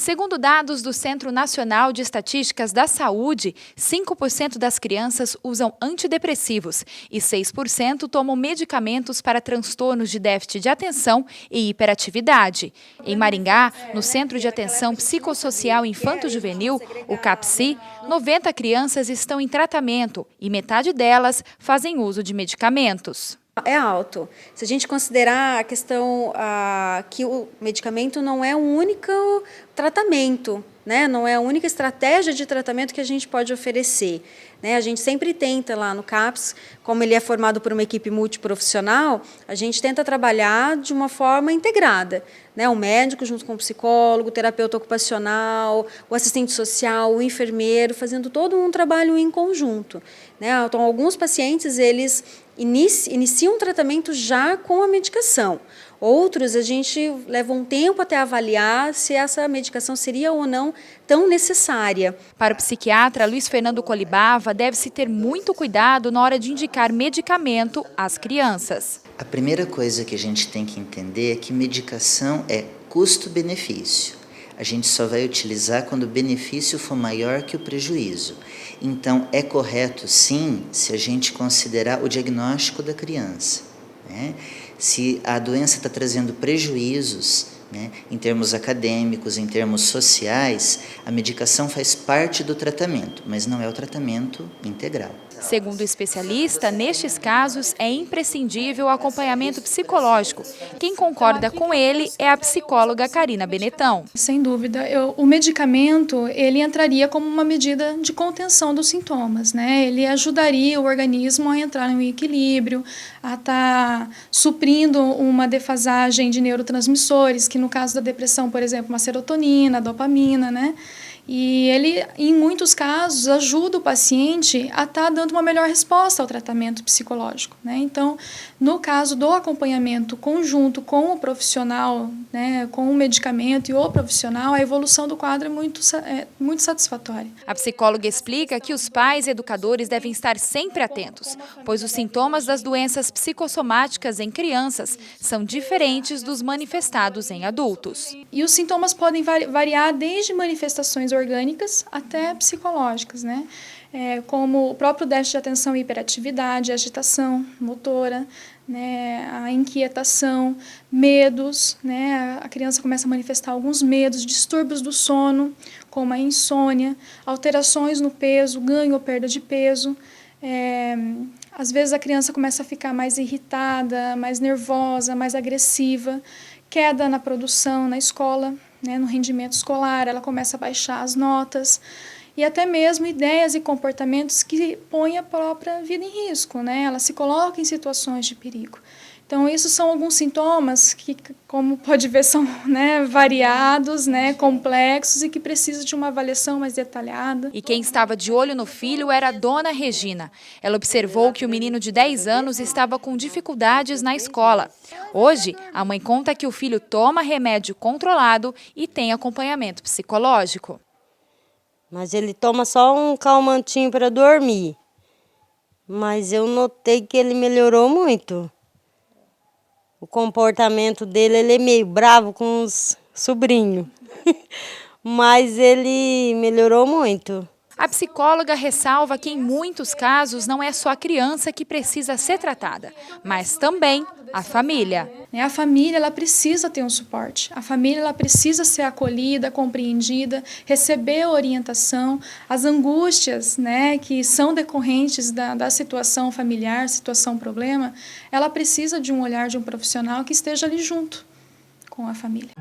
Segundo dados do Centro Nacional de Estatísticas da Saúde, 5% das crianças usam antidepressivos e 6% tomam medicamentos para transtornos de déficit de atenção e hiperatividade. Em Maringá, no Centro de Atenção Psicossocial Infanto-Juvenil, o CAPSI, 90 crianças estão em tratamento e metade delas fazem uso de medicamentos. É alto. Se a gente considerar a questão que o medicamento não é o único tratamento, né? Não é a única estratégia de tratamento que a gente pode oferecer, né? A gente sempre tenta lá no CAPS, como ele é formado por uma equipe multiprofissional, a gente tenta trabalhar de uma forma integrada, né? O médico junto com o psicólogo, o terapeuta ocupacional, o assistente social, o enfermeiro, fazendo todo um trabalho em conjunto, né? Então, alguns pacientes, eles iniciam um tratamento já com a medicação. Outros, a gente leva um tempo até avaliar se essa medicação seria ou não tão necessária. Para o psiquiatra Luiz Fernando Colibava, deve-se ter muito cuidado na hora de indicar medicamento às crianças. A primeira coisa que a gente tem que entender é que medicação é custo-benefício. A gente só vai utilizar quando o benefício for maior que o prejuízo. Então, é correto, sim, se a gente considerar o diagnóstico da criança, né? Se a doença está trazendo prejuízos, né, em termos acadêmicos, em termos sociais, a medicação faz parte do tratamento, mas não é o tratamento integral. Segundo o especialista, nestes casos é imprescindível o acompanhamento psicológico. Quem concorda com ele é a psicóloga Karina Benetão. Sem dúvida, o medicamento ele entraria como uma medida de contenção dos sintomas, né? Ele ajudaria o organismo a entrar em um equilíbrio, a estar suprindo uma defasagem de neurotransmissores, que no caso da depressão, por exemplo, uma serotonina, dopamina, né? E ele, em muitos casos, ajuda o paciente a estar dando uma melhor resposta ao tratamento psicológico, né? Então, no caso do acompanhamento conjunto com o profissional, né, com o medicamento e o profissional, a evolução do quadro é muito satisfatória. A psicóloga explica que os pais e educadores devem estar sempre atentos, pois os sintomas das doenças psicossomáticas em crianças são diferentes dos manifestados em adultos. E os sintomas podem variar desde manifestações orgânicas até psicológicas, né? Como o próprio déficit de atenção e hiperatividade, agitação motora, né? A inquietação, medos, né? A criança começa a manifestar alguns medos, distúrbios do sono, como a insônia, alterações no peso, ganho ou perda de peso. Às vezes a criança começa a ficar mais irritada, mais nervosa, mais agressiva, queda na produção na escola, né, no rendimento escolar, ela começa a baixar as notas e até mesmo ideias e comportamentos que põem a própria vida em risco, né? Ela se coloca em situações de perigo. Então, isso são alguns sintomas que, como pode ver, são, né, variados, né, complexos e que precisam de uma avaliação mais detalhada. E quem estava de olho no filho era a dona Regina. Ela observou que o menino de 10 anos estava com dificuldades na escola. Hoje, a mãe conta que o filho toma remédio controlado e tem acompanhamento psicológico. Mas ele toma só um calmantinho para dormir. Mas eu notei que ele melhorou muito. O comportamento dele, ele é meio bravo com os sobrinhos, mas ele melhorou muito. A psicóloga ressalva que em muitos casos não é só a criança que precisa ser tratada, mas também a família. A família ela precisa ter um suporte, a família ela precisa ser acolhida, compreendida, receber orientação, as angústias, né, que são decorrentes da situação familiar, situação problema, ela precisa de um olhar de um profissional que esteja ali junto com a família.